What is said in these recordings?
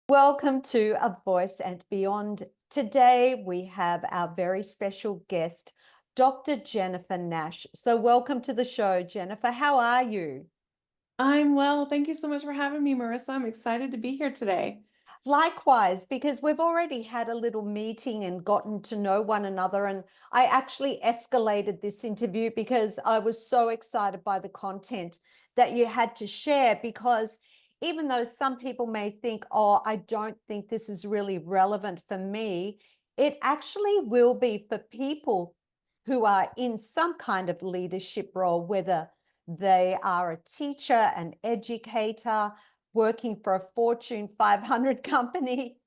Welcome to A Voice and Beyond. Today we have our very special guest, Dr. Jennifer Nash. So welcome to the show, Jennifer. How are you? I'm well. Thank you so much for having me, Marissa. I'm excited to be here today. Likewise, because we've already had a little meeting and gotten to know one another. And I actually escalated this interview because I was so excited by the content that you had to share. Because even though some people may think, oh, I don't think this is really relevant for me, it actually will be for people who are in some kind of leadership role, whether they are a teacher, an educator, working for a Fortune 500 company,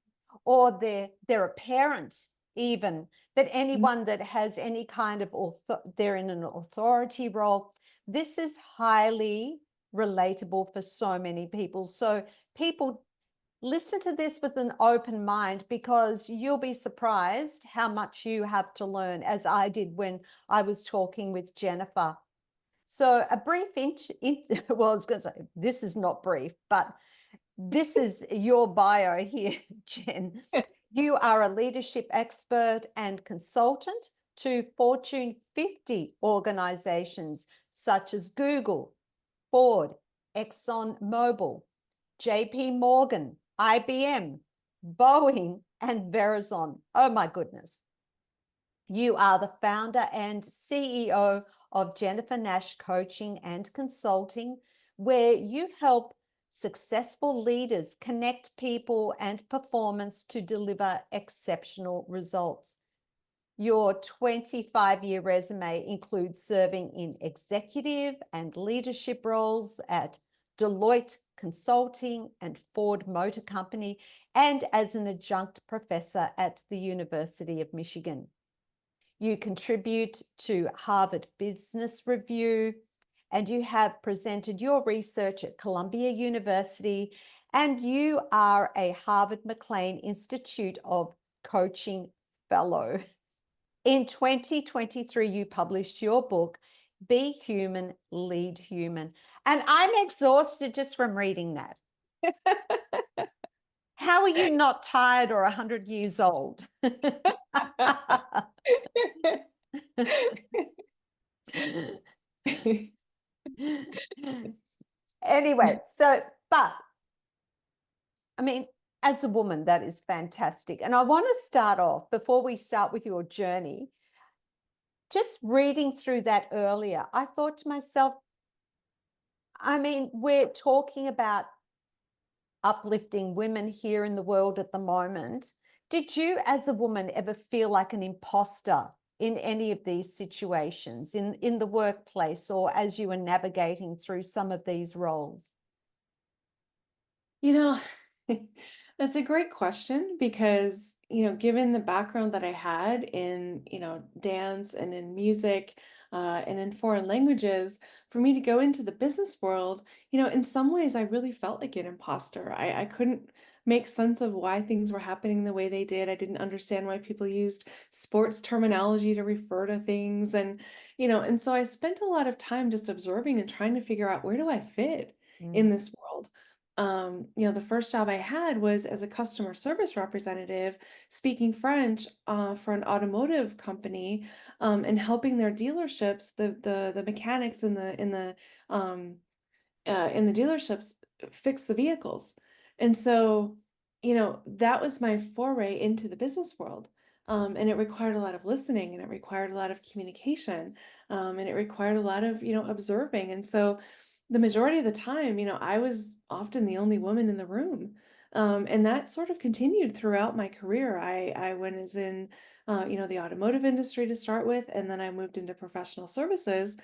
or they're a parent even, but Mhm. anyone that has any kind of they're in an authority role. This is highly relatable for so many people. So people listen to this with an open mind, because you'll be surprised how much you have to learn, as I did when I was talking with Jennifer. So a brief well, I was going to say this is not brief, but this is your bio here, Jen. You are a leadership expert and consultant to Fortune 50 organizations such as Google, Ford, Exxon Mobil, JP Morgan, IBM, Boeing, and Verizon. Oh my goodness. You are the founder and CEO of Jennifer Nash Coaching and Consulting, where you help successful leaders connect people and performance to deliver exceptional results. Your 25-year resume includes serving in executive and leadership roles at Deloitte Consulting and Ford Motor Company, and as an adjunct professor at the University of Michigan. You contribute to Harvard Business Review, and you have presented your research at Columbia University, and you are a Harvard McLean Institute of Coaching Fellow. In 2023, you published your book, Be Human, Lead Human. And I'm exhausted just from reading that. How are you not tired or 100 years old? Anyway, but I mean, as a woman, that is fantastic. And I want to start off, before we start with your journey, just reading through that earlier, I thought to myself, I mean, we're talking about uplifting women here in the world at the moment. Did you, as a woman, ever feel like an imposter in any of these situations, in the workplace, or as you were navigating through some of these roles? You know, that's a great question because, given the background that I had in, dance and in music, and in foreign languages, for me to go into the business world, in some ways I really felt like an imposter. I couldn't make sense of why things were happening the way they did. I didn't understand why people used sports terminology to refer to things. And so I spent a lot of time just observing and trying to figure out, where do I fit in Mm. this world? The first job I had was as a customer service representative, speaking French for an automotive company, and helping their dealerships, the mechanics in the dealerships fix the vehicles. And so, that was my foray into the business world. And it required a lot of listening, and it required a lot of communication, and it required a lot of, observing. And so the majority of the time, I was often the only woman in the room. And that sort of continued throughout my career. I was in, the automotive industry to start with, and then I moved into professional services.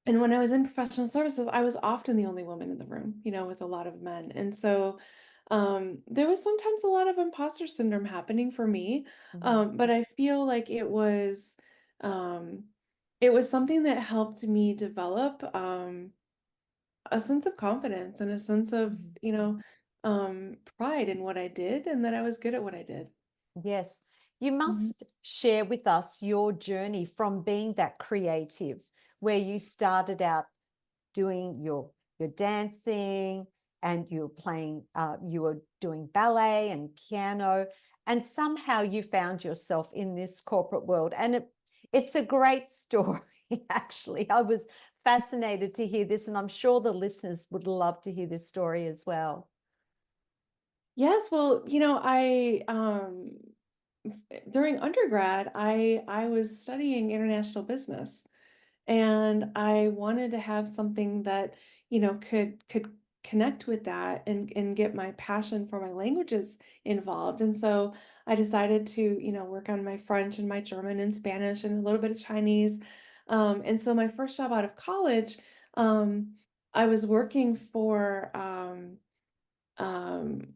And when I was in professional services, I was often the only woman in the room, with a lot of men. And so there was sometimes a lot of imposter syndrome happening for me. Mhm. But I feel like um, it was something that helped me develop a sense of confidence and a sense of, Mhm. pride in what I did and that I was good at what I did. Yes, you Mhm. must share with us your journey from being that creative, where you started out doing your dancing, and you were playing, you were doing ballet and piano, and somehow you found yourself in this corporate world. And it's a great story, actually. I was fascinated to hear this, and I'm sure the listeners would love to hear this story as well. Yes, well, during undergrad, I was studying international business, and I wanted to have something that, could connect with that and get my passion for my languages involved. And so I decided to, work on my French and my German and Spanish and a little bit of Chinese. And so my first job out of college, um, I was working for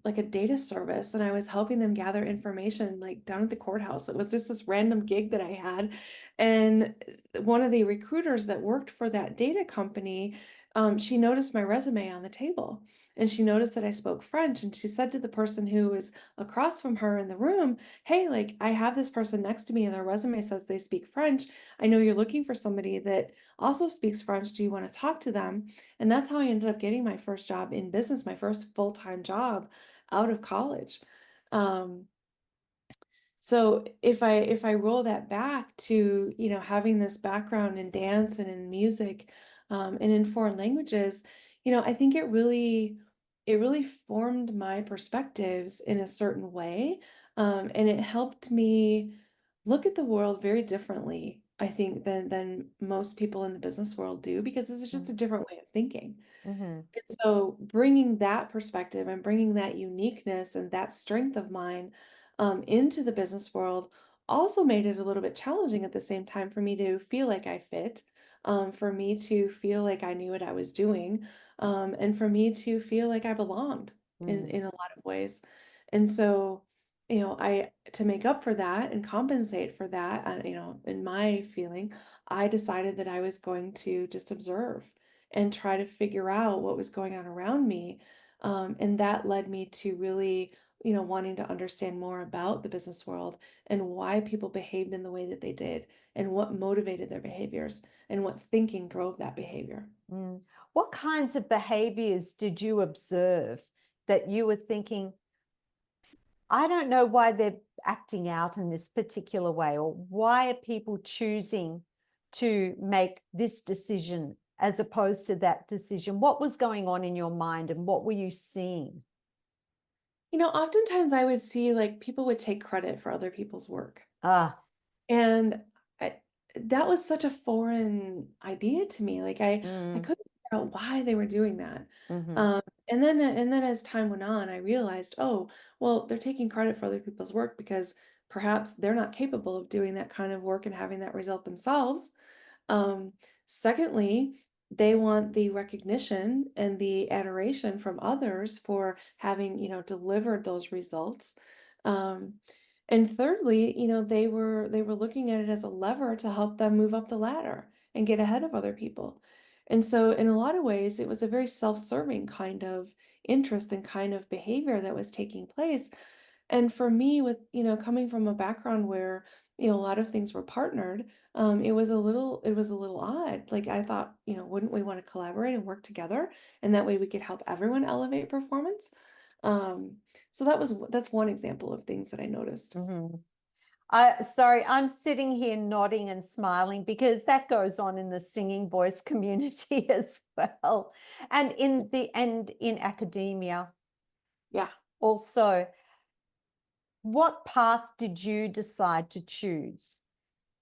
like a data service, and I was helping them gather information like down at the courthouse. It was just this random gig that I had. And one of the recruiters that worked for that data company, she noticed my resume on the table, and she noticed that I spoke French, and she said to the person who was across from her in the room, "Hey, like I have this person next to me and their resume says they speak French. I know you're looking for somebody that also speaks French. Do you want to talk to them?" And that's how I ended up getting my first job in business, my first full-time job out of college. Um, so if I roll that back to, having this background in dance and in music, and in foreign languages, I think it really formed my perspectives in a certain way. And it helped me look at the world very differently, I think, than most people in the business world do, because this is just a different way of thinking. Mm-hmm. And so bringing that perspective and bringing that uniqueness and that strength of mine, into the business world also made it a little bit challenging at the same time for me to feel like I fit, for me to feel like I knew what I was doing, and for me to feel like I belonged in a lot of ways. And so, I to make up for that and compensate for that, in my feeling, I decided that I was going to just observe and try to figure out what was going on around me. And that led me to really, wanting to understand more about the business world and why people behaved in the way that they did and what motivated their behaviors and what thinking drove that behavior. Mm. What kinds of behaviors did you observe that you were thinking, I don't know why they're acting out in this particular way, or why are people choosing to make this decision as opposed to that decision? What was going on in your mind, and what were you seeing? Oftentimes I would see like people would take credit for other people's work. Ah, And I, that was such a foreign idea to me. Like I mm, couldn't figure out why they were doing that. mm-hmm, And then as time went on, I realized, oh, well, they're taking credit for other people's work because perhaps they're not capable of doing that kind of work and having that result themselves. Um, Secondly, they want the recognition and the adoration from others for having, delivered those results. Um, and thirdly, they were looking at it as a lever to help them move up the ladder and get ahead of other people. And so in a lot of ways, it was a very self-serving kind of interest and kind of behavior that was taking place. And for me, with, coming from a background where, a lot of things were partnered, it was a little odd. Like I thought, wouldn't we want to collaborate and work together? And that way we could help everyone elevate performance. Um, so that's one example of things that I noticed. mm-hmm. Sorry, I'm sitting here nodding and smiling because that goes on in the singing voice community as well, and in academia Yeah. also. What path did you decide to choose?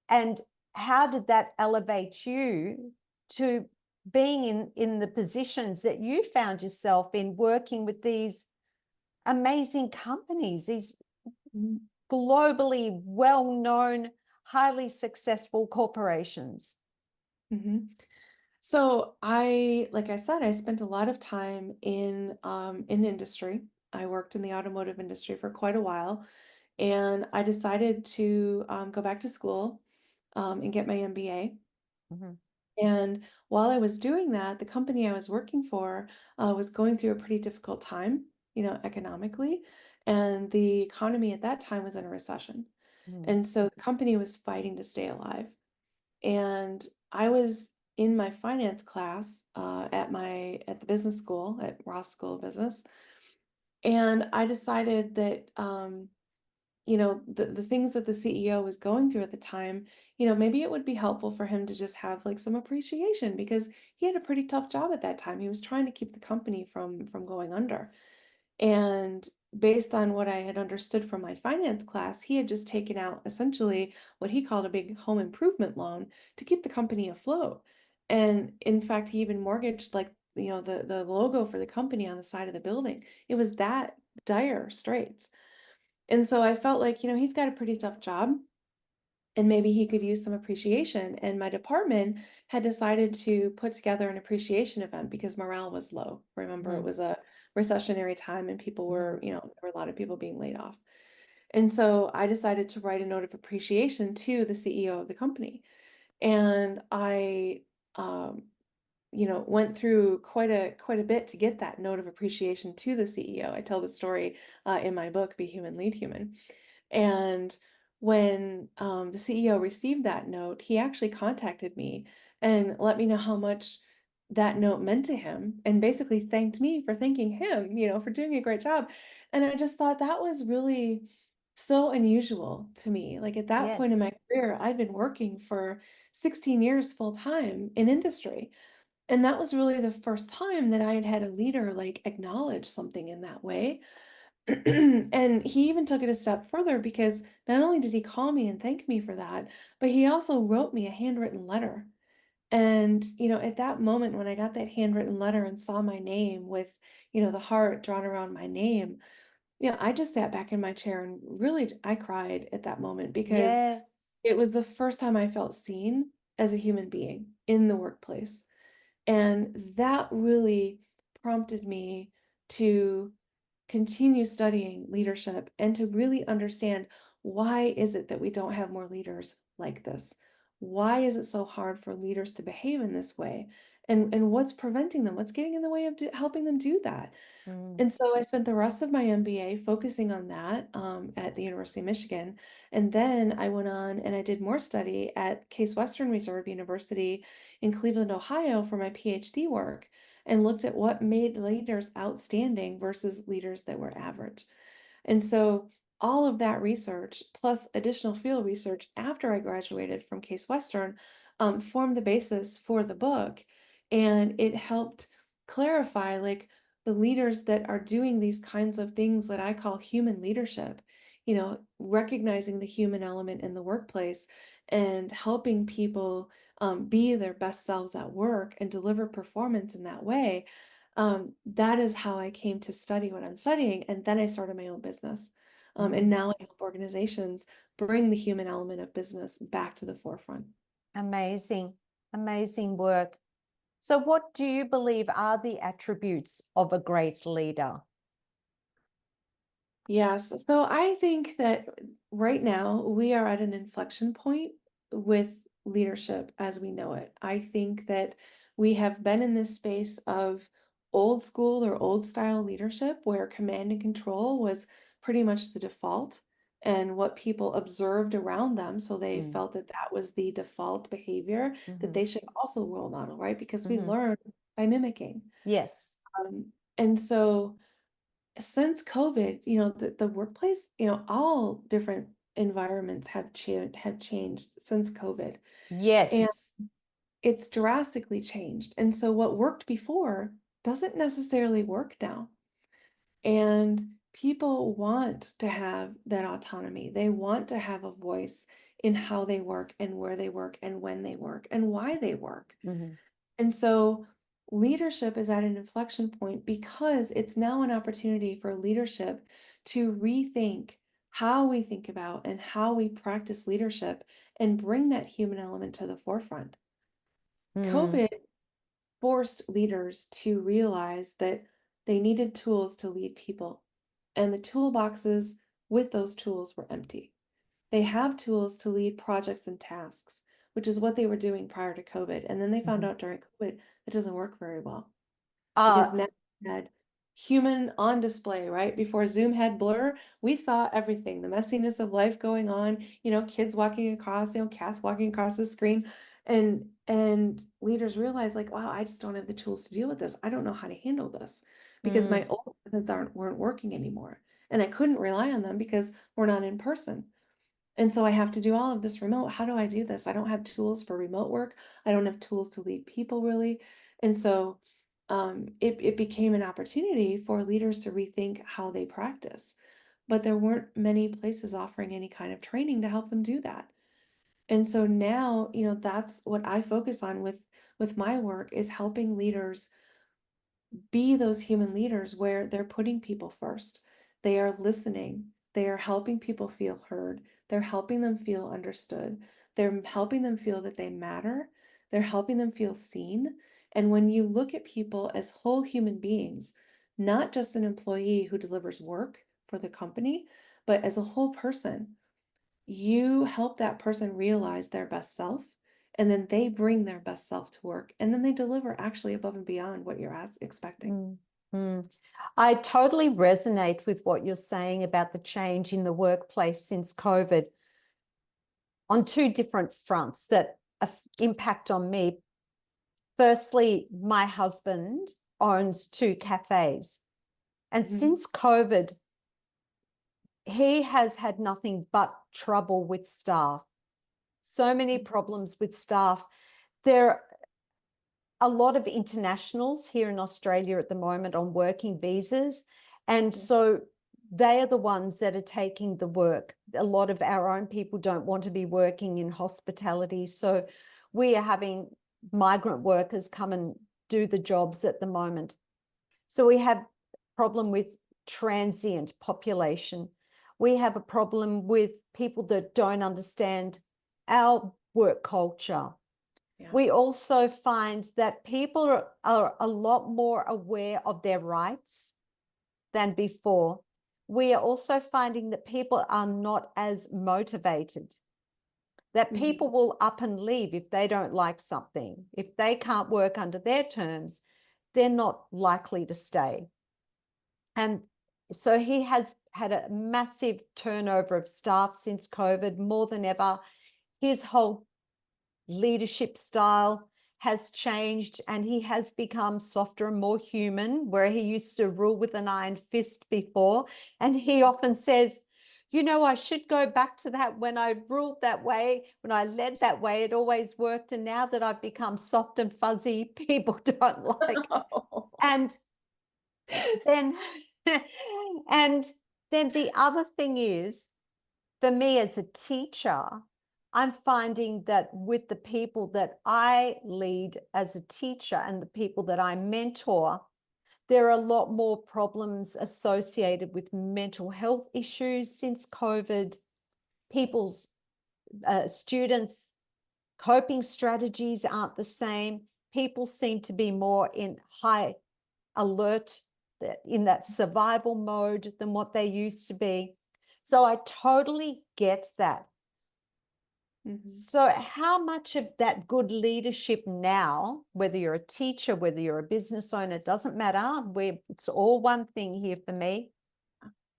And how did that elevate you to being in the positions that you found yourself in, working with these amazing companies, these globally well-known, highly successful corporations? hmm So like I said, I spent a lot of time in industry. I worked in the automotive industry for quite a while, and I decided to go back to school, and get my MBA. Mhm, And while I was doing that, the company I was working for was going through a pretty difficult time, economically, and the economy at that time was in a recession. mhm, And so the company was fighting to stay alive. And I was in my finance class at the business school at Ross School of Business, and I decided that the things that the CEO was going through at the time, maybe it would be helpful for him to just have like some appreciation because he had a pretty tough job at that time. He was trying to keep the company from going under. And based on what I had understood from my finance class, he had just taken out essentially what he called a big home improvement loan to keep the company afloat. And in fact, he even mortgaged like, the logo for the company on the side of the building. It was that dire straits. And so I felt like, he's got a pretty tough job and maybe he could use some appreciation. And my department had decided to put together an appreciation event because morale was low. Remember, it Mm, was a recessionary time and people mhm. were, there were a lot of people being laid off. And so I decided to write a note of appreciation to the CEO of the company. And I, went through quite a bit to get that note of appreciation to the CEO. I tell the story in my book, Be Human, Lead Human. And when the CEO received that note, he actually contacted me and let me know how much that note meant to him and basically thanked me for thanking him, for doing a great job. And I just thought that was really so unusual to me. Like at that point in Yes. my career, I'd been working for 16 years full time in industry. And that was really the first time that I had had a leader like acknowledge something in that way. And he even took it a step further because not only did he call me and thank me for that, but he also wrote me a handwritten letter. And, at that moment when I got that handwritten letter and saw my name with, the heart drawn around my name, I just sat back in my chair and really I cried at that moment because Yes. it was the first time I felt seen as a human being in the workplace. And that really prompted me to continue studying leadership and to really understand why is it that we don't have more leaders like this? Why is it so hard for leaders to behave in this way? And what's preventing them? What's getting in the way of helping them do that? Mm. And so I spent the rest of my MBA focusing on that at the University of Michigan. And then I went on and I did more study at Case Western Reserve University in Cleveland, Ohio for my PhD work and looked at what made leaders outstanding versus leaders that were average. And so all of that research, plus additional field research after I graduated from Case Western, formed the basis for the book. And it helped clarify like the leaders that are doing these kinds of things that I call human leadership, recognizing the human element in the workplace and helping people be their best selves at work and deliver performance in that way. That is how I came to study what I'm studying. And then I started my own business. And Mm. now I help organizations bring the human element of business back to the forefront. Amazing. Amazing work. So, what do you believe are the attributes of a great leader? Yes. So I think that right now we are at an inflection point with leadership as we know it. I think that we have been in this space of old school or old style leadership where command and control was pretty much the default and what people observed around them. So they Mm. felt that that was the default behavior that Hmm. they should also role model, right? Because we Hmm. learn by mimicking. Yes. And so since COVID, the workplace, all different environments have changed since COVID, and Yes. it's drastically changed. And so what worked before doesn't necessarily work now. And people want to have that autonomy. They want to have a voice in how they work and where they work and when they work and why they work. Hmm. And so leadership is at an inflection point because it's now an opportunity for leadership to rethink how we think about and how we practice leadership and bring that human element to the forefront. Mm. COVID forced leaders to realize that they needed tools to lead people, and the toolboxes with those tools were empty. They have tools to lead projects and tasks, which is what they were doing prior to COVID. And then they found Hmm. out during COVID it doesn't work very well because Uh, now we had human on display, right? Before Zoom had blur, we saw everything, the messiness of life going on, kids walking across, cats walking across the screen. And leaders realize like, wow, I just don't have the tools to deal with this. I don't know how to handle this because Mm, my old methods weren't working anymore. And I couldn't rely on them because we're not in person. And so I have to do all of this remote. How do I do this? I don't have tools for remote work. I don't have tools to lead people really. And so it became an opportunity for leaders to rethink how they practice. But there weren't many places offering any kind of training to help them do that. And so now, that's what I focus on with my work is helping leaders be those human leaders where they're putting people first. They are listening. They are helping people feel heard. They're helping them feel understood. They're helping them feel that they matter. They're helping them feel seen. And when you look at people as whole human beings, not just an employee who delivers work for the company, but as a whole person, you help that person realize their best self, and then they bring their best self to work, and then they deliver actually above and beyond what you're expecting. mm, mm. I totally resonate with what you're saying about the change in the workplace since COVID on two different fronts that impact on me. Firstly, my husband owns two cafes. And Mhm. since COVID, he has had nothing but trouble with staff. So many problems with staff. There are a lot of internationals here in Australia at the moment on working visas. And Yeah. so they are the ones that are taking the work. A lot of our own people don't want to be working in hospitality. So we are having migrant workers come and do the jobs at the moment. So we have a problem with transient population. We have a problem with people that don't understand our work culture. Yeah. We also find that people are a lot more aware of their rights than before. We are also finding that people are not as motivated, that Mhm. people will up and leave if they don't like something. If they can't work under their terms, they're not likely to stay. And so he has had a massive turnover of staff since COVID, more than ever. His whole leadership style has changed and he has become softer and more human, where he used to rule with an iron fist before. And he often says, I should go back to that. When I ruled that way, when I led that way, it always worked. And now that I've become soft and fuzzy, people don't like. And then and then the other thing is, for me as a teacher, I'm finding that with the people that I lead as a teacher and the people that I mentor, there are a lot more problems associated with mental health issues since COVID. People's students' coping strategies aren't the same. People seem to be more in high alert, in that survival mode than what they used to be. So I totally get that. Mhm. So, how much of that good leadership now, whether you're a teacher, whether you're a business owner, doesn't matter, it's all one thing here for me.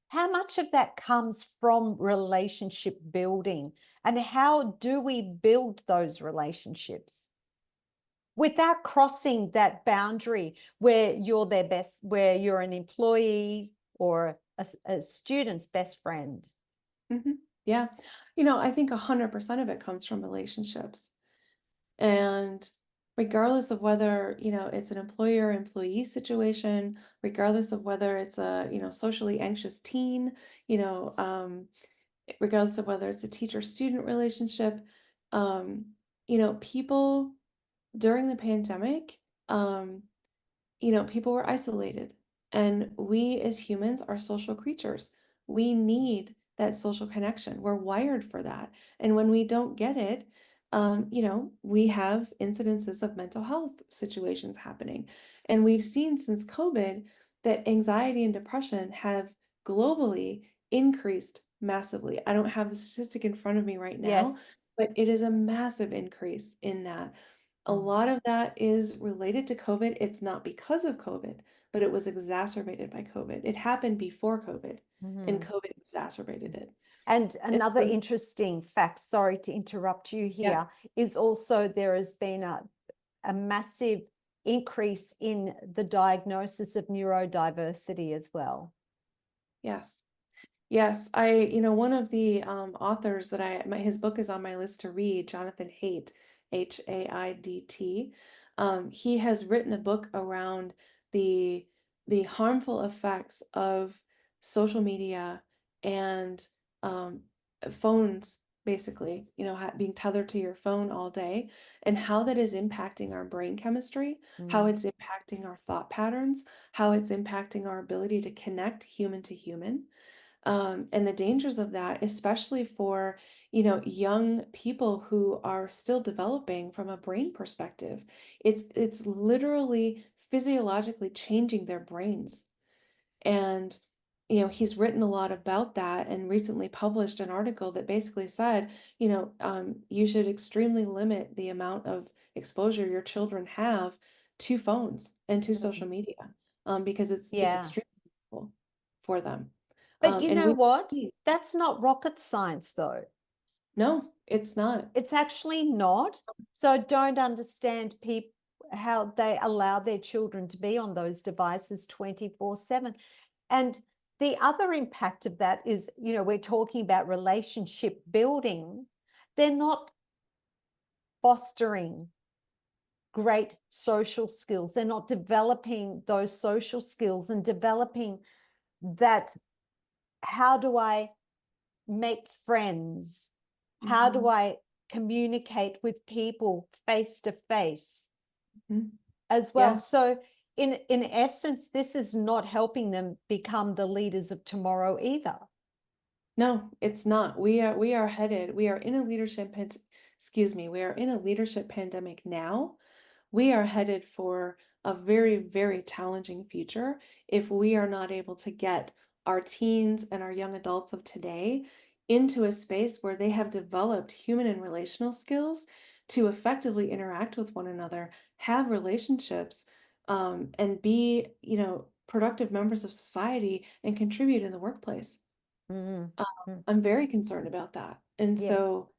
How much of that comes from relationship building? And how do we build those relationships without crossing that boundary where you're their best, where you're an employee or a student's best friend? Mhm. Yeah. I think 100% of it comes from relationships. And regardless of whether, it's an employer-employee situation, regardless of whether it's a, socially anxious teen, you know, regardless of whether it's a teacher-student relationship, um, people during the pandemic, people were isolated. And we as humans are social creatures. We need that social connection. We're wired for that. And when we don't get it, we have incidences of mental health situations happening. And we've seen since COVID that anxiety and depression have globally increased massively. I don't have the statistic in front of me right now, Yes. but it is a massive increase in that. A Mm. lot of that is related to COVID. It's not because of COVID, but it was exacerbated by COVID. It happened before COVID, and Mhm. COVID exacerbated it. And And another so, interesting fact, sorry to interrupt you yeah, here, is also there has been a massive increase in the diagnosis of neurodiversity as well. yes. Yes, one of the authors that his book is on my list to read, Jonathan Haidt, Haidt. He has written a book around the harmful effects of social media and um, phones, basically, being tethered to your phone all day, and how that is impacting our brain chemistry, how Mm, it's impacting our thought patterns, how it's impacting our ability to connect human to human, and the dangers of that, especially for, young people who are still developing from a brain perspective. It's literally physiologically changing their brains. And, he's written a lot about that and recently published an article that basically said, you should extremely limit the amount of exposure your children have to phones and to mm. social media, because it's Yeah. extremely helpful for them. But you And know we what? That's not rocket science, though. No, it's not. It's actually not. So I don't understand people how they allow their children to be on those devices 24/7. And the other impact of that is, we're talking about relationship building. They're not fostering great social skills. They're not developing those social skills and developing that. How do I make friends? How do Mhm, I communicate with people face to face mhm. as well? Yes. So, in essence, this is not helping them become the leaders of tomorrow either. No, it's not. We are in a we are in a leadership pandemic now. We are headed for a very, very challenging future if we are not able to get our teens and our young adults of today into a space where they have developed human and relational skills to effectively interact with one another, have relationships, and be, productive members of society and contribute in the workplace. Mm, Um, mm, I'm very concerned about that. And yes. so,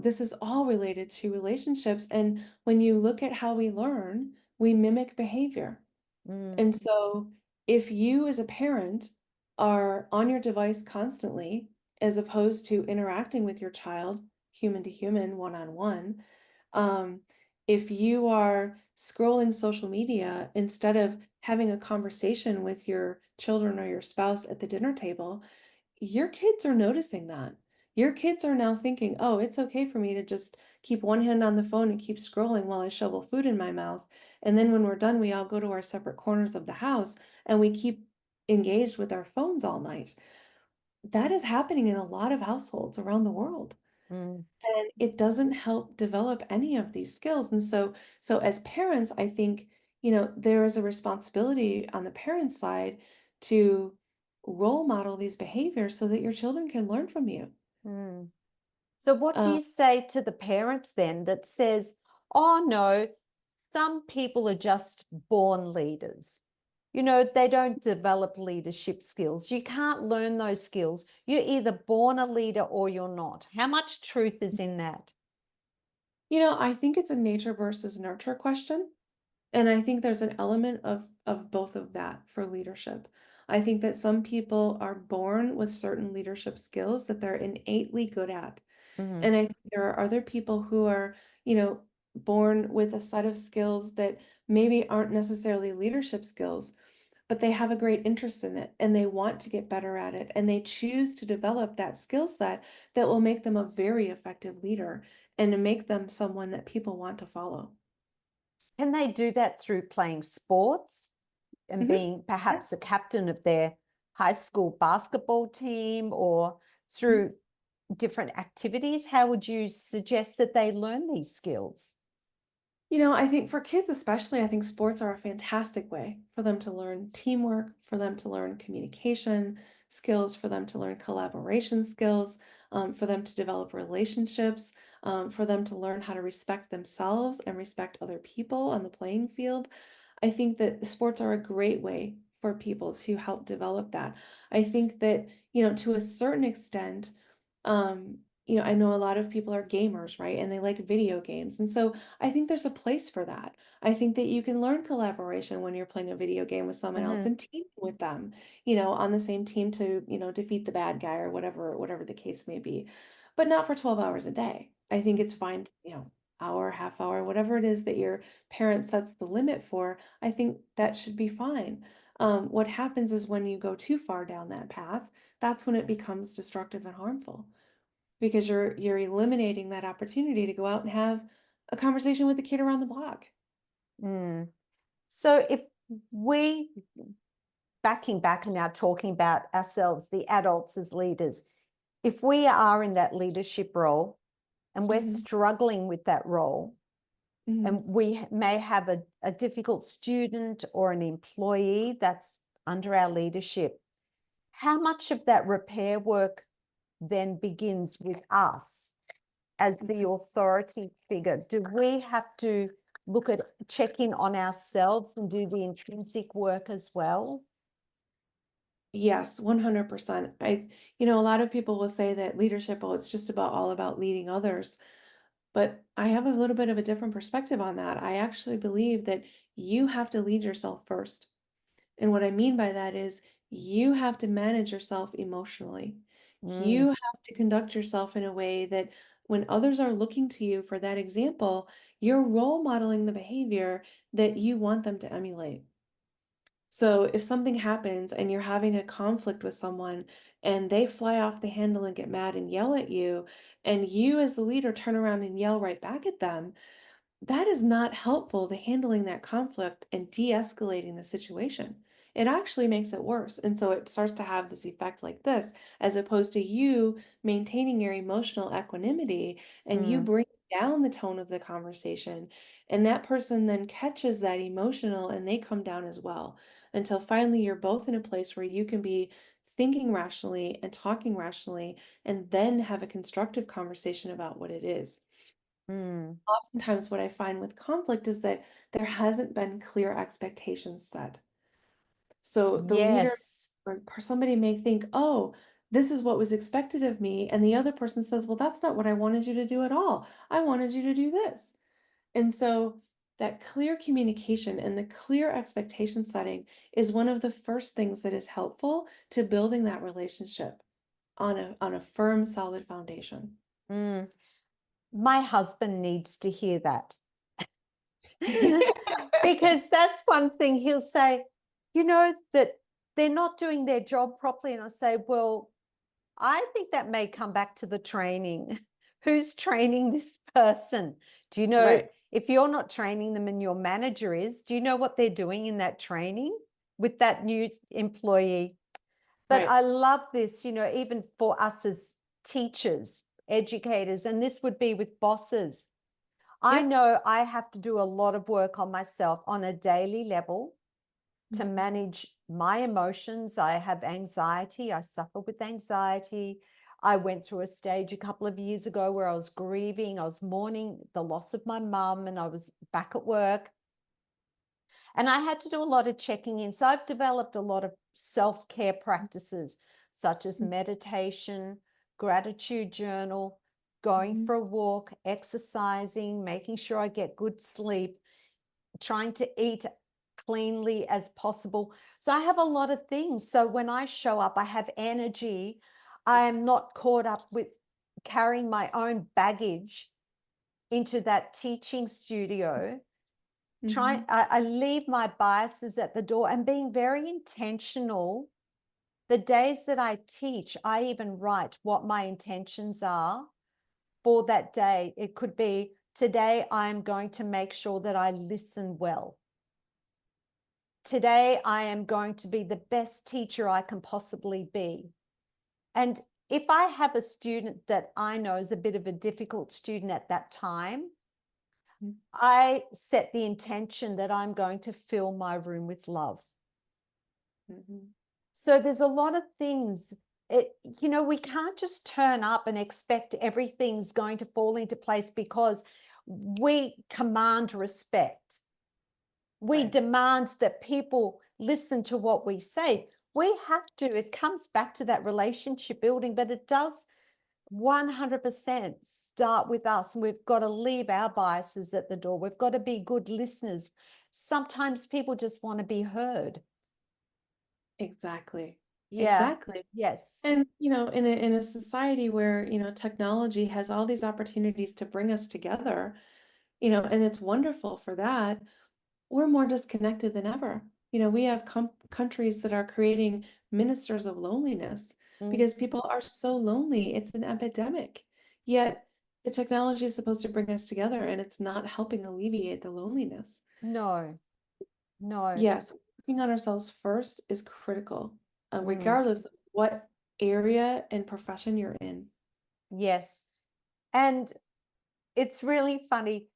this is all related to relationships. And when you look at how we learn, we mimic behavior. Mm, And so, if you as a parent are on your device constantly, as opposed to interacting with your child, human to human, one on one, um, if you are scrolling social media instead of having a conversation with your children or your spouse at the dinner table, your kids are noticing that. Your kids are now thinking, oh, it's okay for me to just keep one hand on the phone and keep scrolling while I shovel food in my mouth. And then when we're done, we all go to our separate corners of the house and we keep engaged with our phones all night. That is happening in a lot of households around the world. mm, And it doesn't help develop any of these skills. And so as parents, I think, there is a responsibility on the parent side to role model these behaviors so that your children can learn from you. mm. So, what do Uh, you say to the parent then that says, oh, no, some people are just born leaders? They don't develop leadership skills. You can't learn those skills. You're either born a leader or you're not. How much truth is in that? I think it's a nature versus nurture question. And I think there's an element of both of that for leadership. I think that some people are born with certain leadership skills that they're innately good at. Mm, And I think there are other people who are, born with a set of skills that maybe aren't necessarily leadership skills, but they have a great interest in it and they want to get better at it. And they choose to develop that skill set that will make them a very effective leader and to make them someone that people want to follow. Can they do that through playing sports and Mhm. being Yeah. perhaps the captain of their high school basketball team or Mhm. through different activities? How would you suggest that they learn these skills? I think for kids especially, I think sports are a fantastic way for them to learn teamwork, for them to learn communication skills, for them to learn collaboration skills, for them to develop relationships, for them to learn how to respect themselves and respect other people on the playing field. I think that sports are a great way for people to help develop that. I think that, to a certain extent, I know a lot of people are gamers, right? And they like video games. And so I think there's a place for that. I think that you can learn collaboration when you're playing a video game with someone else Mm-hmm. and teaming with them, on the same team to, defeat the bad guy or whatever the case may be. But not for 12 hours a day. I think it's fine, hour, half hour, whatever it is that your parent sets the limit for, I think that should be fine. What happens is when you go too far down that path, that's when it becomes destructive and harmful because you're eliminating that opportunity to go out and have a conversation with the kid around the block. Mm. So if we, backing back and now talking about ourselves, the adults as leaders, if we are in that leadership role and we're Mhm, struggling with that role, mhm. and we may have a difficult student or an employee that's under our leadership, how much of that repair work then begins with us as the authority figure? Do we have to check in on ourselves and do the intrinsic work as well? Yes, 100%. A lot of people will say that leadership, oh, it's just all about leading others. But I have a little bit of a different perspective on that. I actually believe that you have to lead yourself first. And what I mean by that is you have to manage yourself emotionally. Mm, You have to conduct yourself in a way that when others are looking to you for that example, you're role modeling the behavior that you want them to emulate. So if something happens and you're having a conflict with someone and they fly off the handle and get mad and yell at you, and you as the leader turn around and yell right back at them, that is not helpful to handling that conflict and de-escalating the situation. It actually makes it worse. And so it starts to have this effect like this, as opposed to you maintaining your emotional equanimity and you mm, bring down the tone of the conversation. And that person then catches that emotional and they come down as well until finally you're both in a place where you can be thinking rationally and talking rationally and then have a constructive conversation about what it is. mm. Oftentimes what I find with conflict is that there hasn't been clear expectations set. So the leader Yes. or somebody may think, oh, this is what was expected of me. And the other person says, well, that's not what I wanted you to do at all. I wanted you to do this. And so that clear communication and the clear expectation setting is one of the first things that is helpful to building that relationship on a firm, solid foundation. Mm. My husband needs to hear that. Because that's one thing he'll say, that they're not doing their job properly. And I say, well, I think that may come back to the training. Who's training this person? Do you know, Right, if you're not training them and your manager is, do you know what they're doing in that training with that new employee? But right. I love this, even for us as teachers, educators, and this would be with bosses. I Yep. know I have to do a lot of work on myself on a daily level to Mhm. manage my emotions. I have anxiety. I suffer with anxiety. I went through a stage a couple of years ago where I was grieving. I was mourning the loss of my mum and I was back at work. And I had to do a lot of checking in. So I've developed a lot of self care practices, such as meditation, gratitude journal, going Mhm. for a walk, exercising, making sure I get good sleep, trying to eat cleanly as possible. So I have a lot of things. So when I show up, I have energy. I am not caught up with carrying my own baggage into that teaching studio. Mhm. I leave my biases at the door and being very intentional. The days that I teach, I even write what my intentions are for that day. It could be today, I'm going to make sure that I listen well. Today, I am going to be the best teacher I can possibly be. And if I have a student that I know is a bit of a difficult student at that time, I set the intention that I'm going to fill my room with love. Mhm. So there's a lot of things. We can't just turn up and expect everything's going to fall into place because we command respect. We Right. demand that people listen to what we say. We have to, it comes back to that relationship building, but it does 100% start with us, and we've got to leave our biases at the door. We've got to be good listeners. Sometimes people just want to be heard. Exactly. Yeah. Exactly. Yes. And, in a society where, technology has all these opportunities to bring us together, and it's wonderful for that, we're more disconnected than ever. We have countries that are creating ministers of loneliness Mm. because people are so lonely. It's an epidemic. Yet the technology is supposed to bring us together and it's not helping alleviate the loneliness. No, no. Yes, working on ourselves first is critical, Mm. regardless of what area and profession you're in. Yes. And it's really funny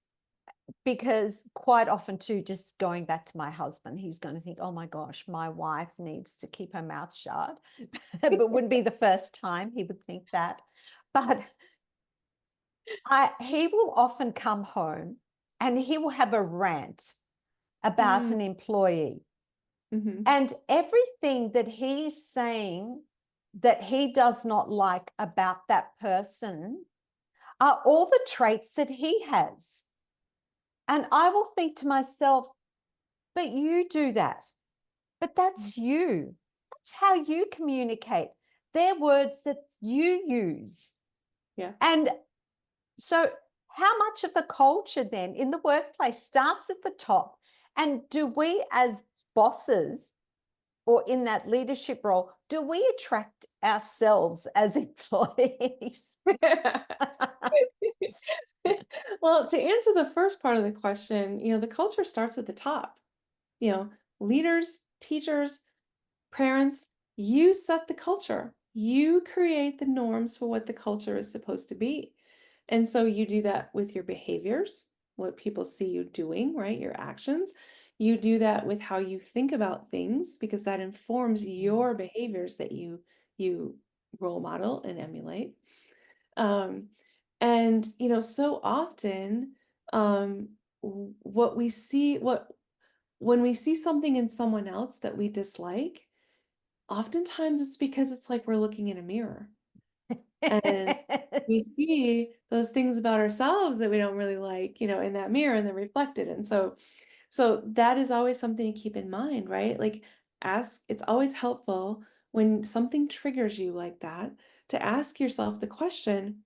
because quite often too, just going back to my husband, he's going to think, oh my gosh, my wife needs to keep her mouth shut. But wouldn't be the first time he would think that. But he will often come home and he will have a rant about Mm, an employee. mhm. And everything that he's saying that he does not like about that person are all the traits that he has. And I will think to myself, but you do that. But that's you. That's how you communicate. They're words that you use. Yeah. And so, how much of the culture then in the workplace starts at the top? And do we, as bosses or in that leadership role, do we attract ourselves as employees? Well, to answer the first part of the question, the culture starts at the top. Leaders, teachers, parents, you set the culture. You create the norms for what the culture is supposed to be. And so you do that with your behaviors, what people see you doing, right? Your actions. You do that with how you think about things because that informs your behaviors that you role model and emulate. Um, and so often, what we see, what when we see something in someone else that we dislike, oftentimes it's because it's like we're looking in a mirror and we see those things about ourselves that we don't really like, in that mirror and then reflected. And so that is always something to keep in mind, right? Like it's always helpful when something triggers you like that to ask yourself the question,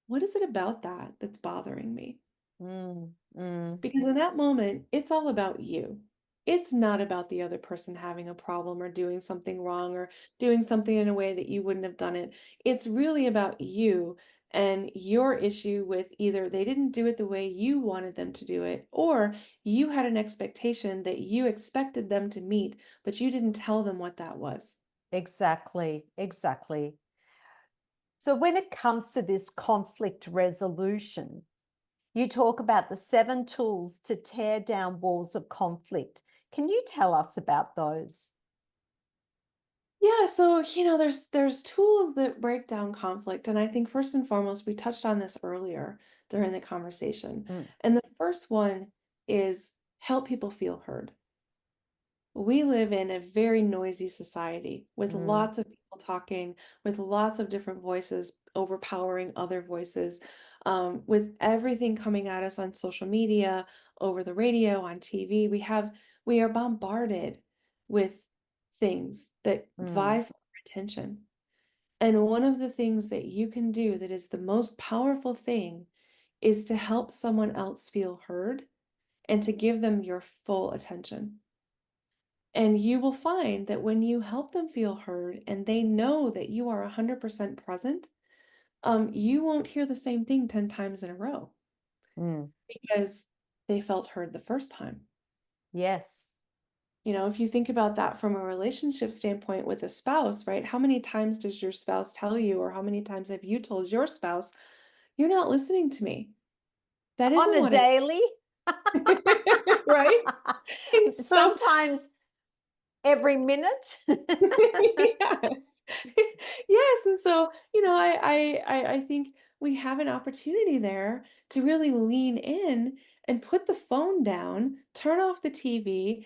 what is it about that that's bothering me? Mm, mm. Because in that moment, it's all about you. It's not about the other person having a problem or doing something wrong or doing something in a way that you wouldn't have done it. It's really about you and your issue with either they didn't do it the way you wanted them to do it, or you had an expectation that you expected them to meet, but you didn't tell them what that was. Exactly, exactly. So, when it comes to this conflict resolution, you talk about the 7 tools to tear down walls of conflict. Can you tell us about those? Yeah, so there's tools that break down conflict, and I think first and foremost, we touched on this earlier during the conversation. Mm, And the first one is help people feel heard. We live in a very noisy society with mm, lots of people talking, with lots of different voices overpowering other voices, with everything coming at us on social media, over the radio, on TV. We are bombarded with things that mm. vie for our attention. And one of the things that you can do that is the most powerful thing is to help someone else feel heard and to give them your full attention. And you will find that when you help them feel heard and they know that you are 100% present, you won't hear the same thing 10 times in a row Mm. because they felt heard the first time. Yes. If you think about that from a relationship standpoint with a spouse, right? How many times does your spouse tell you, or how many times have you told your spouse, you're not listening to me? That On isn't a what I, daily? right? And so, Sometimes every minute? yes. Yes. And so, I think we have an opportunity there to really lean in and put the phone down, turn off the TV,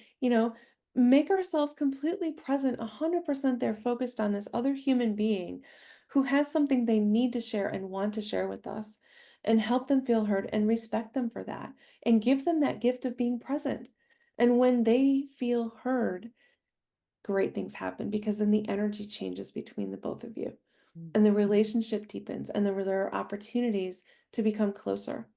make ourselves completely present, 100% there, focused on this other human being who has something they need to share and want to share with us, and help them feel heard and respect them for that and give them that gift of being present. And when they feel heard, great things happen because then the energy changes between the both of you Mm. and the relationship deepens and there are opportunities to become closer.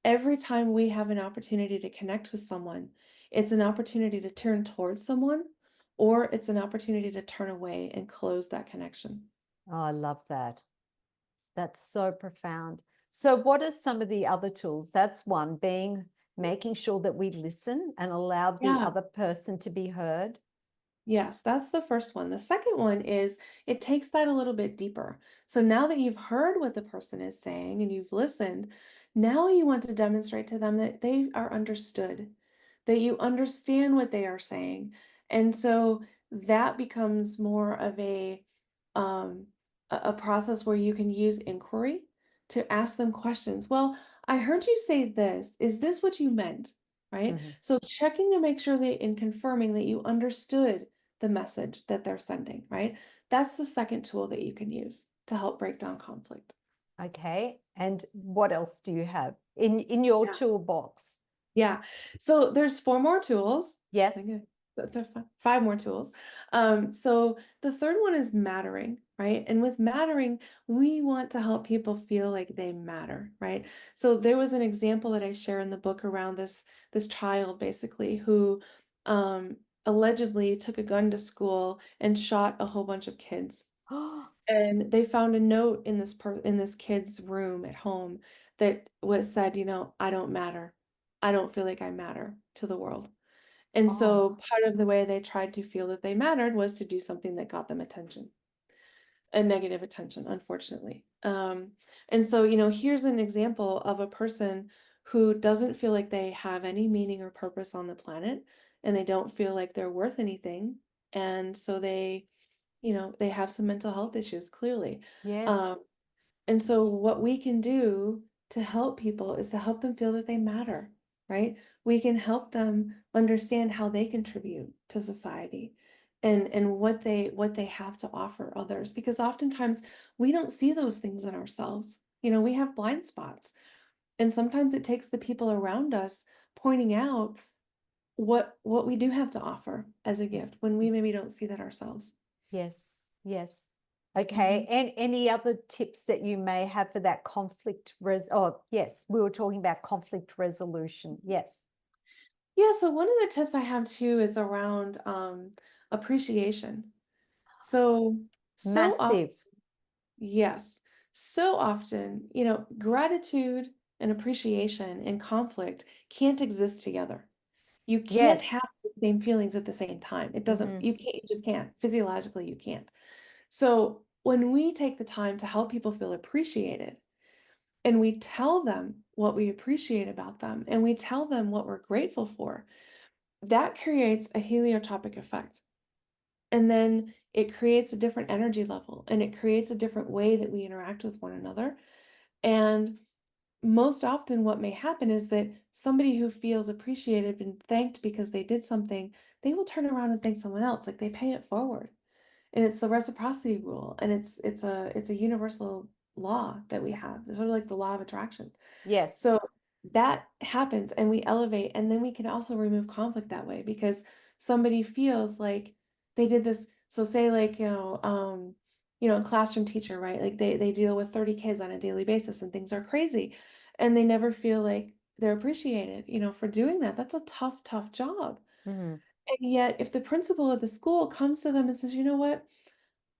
Every time we have an opportunity to connect with someone, it's an opportunity to turn towards someone, or it's an opportunity to turn away and close that connection. Oh, I love that. That's so profound. So what are some of the other tools? That's one, making sure that we listen and allow the Yeah. other person to be heard. Yes, that's the first one. The second one is it takes that a little bit deeper. So now that you've heard what the person is saying and you've listened, now you want to demonstrate to them that they are understood, that you understand what they are saying. And so that becomes more of um a process where you can use inquiry to ask them questions. Well, I heard you say this. Is this what you meant? Right? Mhm. So checking to make sure that and confirming that you understood the message that they're sending, right? That's the second tool that you can use to help break down conflict. Okay. And what else do you have in your Yeah. toolbox? Yeah. So there's four more tools. I Yes. think there's five more tools. So the third one is mattering, right? And with mattering, we want to help people feel like they matter, right? So there was an example that I share in the book around this child basically who um allegedly took a gun to school and shot a whole bunch of kids. Oh, And they found a note in this kid's room at home that was said, I don't matter. I don't feel like I matter to the world. And so oh, part of the way they tried to feel that they mattered was to do something that got them attention, a negative attention, unfortunately. And so, here's an example of a person who doesn't feel like they have any meaning or purpose on the planet, and they don't feel like they're worth anything. And so they have some mental health issues, clearly. yes. Um, and so what we can do to help people is to help them feel that they matter, right? We can help them understand how they contribute to society and what they have to offer others, because oftentimes we don't see those things in ourselves. We have blind spots. And sometimes it takes the people around us pointing out what we do have to offer as a gift when we maybe don't see that ourselves. Yes. Yes. Okay. Mhm. And any other tips that you may have for that oh, yes, we were talking about conflict resolution. Yes. Yeah, so one of the tips I have too is around appreciation. So, so often, Massive. yes, so often, gratitude and appreciation and conflict can't exist together. You can't have Yes. the same feelings at the same time. Mhm. You just can't. Physiologically, you can't. So, when we take the time to help people feel appreciated and we tell them what we appreciate about them and we tell them what we're grateful for, that creates a heliotropic effect. And then it creates a different energy level and it creates a different way that we interact with one another. And most often, what may happen is that somebody who feels appreciated and thanked because they did something, they will turn around and thank someone else. Like they pay it forward. And it's the reciprocity rule. And it's a universal law that we have. It's sort of like the law of attraction. Yes. So that happens and we elevate, and then we can also remove conflict that way because somebody feels like they did this. So say like, a classroom teacher, right? Like they deal with 30 kids on a daily basis and things are crazy and they never feel like they're appreciated, for doing that. That's a tough, tough job. Mhm. And yet if the principal of the school comes to them and says, you know what?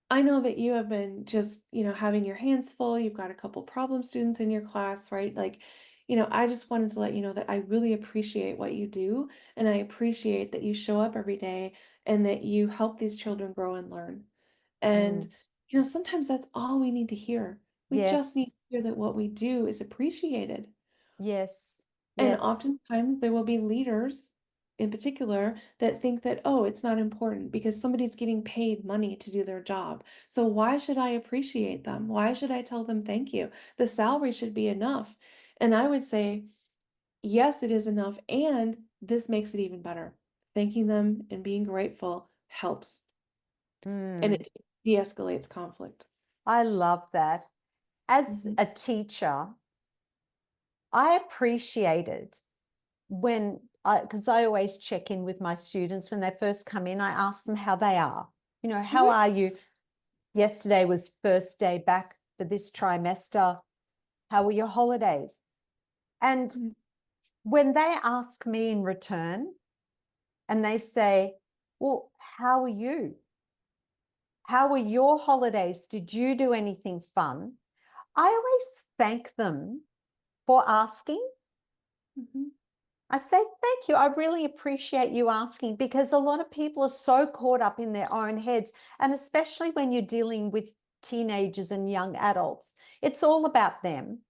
I know that you have been just, having your hands full. You've got a couple problem students in your class, right? Like, I just wanted to let you know that I really appreciate what you do. And I appreciate that you show up every day and that you help these children grow and learn. And, Mm. sometimes that's all we need to hear. We just need Yes. to hear that what we do is appreciated. Yes. And Yes. oftentimes there will be leaders in particular that think that, oh, it's not important because somebody's getting paid money to do their job. So why should I appreciate them? Why should I tell them thank you? The salary should be enough. And I would say, yes, it is enough. And this makes it even better. Thanking them and being grateful helps and Mm. it de escalates conflict. I love that. As Mhm. a teacher, I appreciated when because I always check in with my students when they first come in. I ask them how they are. You know, how Mhm. are you? Yesterday was first day back for this trimester. How were your holidays? And Mhm. when they ask me in return and they say, well, how are you? How were your holidays? Did you do anything fun? I always thank them for asking. Mhm. I say, thank you. I really appreciate you asking, because a lot of people are so caught up in their own heads. And especially when you're dealing with teenagers and young adults, it's all about them.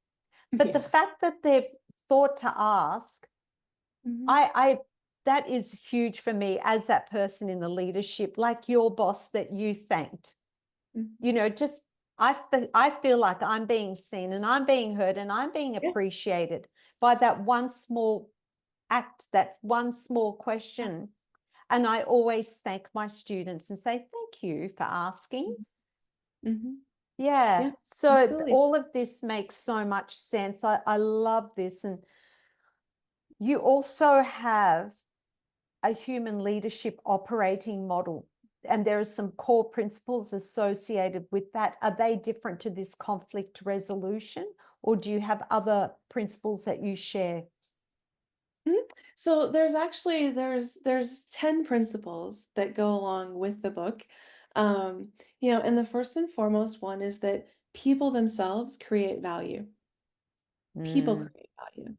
But the Yeah. fact that they've thought to ask, Mhm. I that is huge for me as that person in the leadership, like your boss that you thanked. Mhm. You know, just I feel like I'm being seen and I'm being heard and I'm being Yeah. appreciated by that one small act, that one small Yeah. question. And I always thank my students and say, thank you for asking. Mhm. Mhm. Yeah. Yeah, So absolutely. all of this makes so much sense. I love this. And you also have a human leadership operating model. And there are some core principles associated with that. Are they different to this conflict resolution, or do you have other principles that you share? Mhm. So there's actually there's 10 principles that go along with the book. And the first and foremost one is that people themselves create value. People Mm, create value.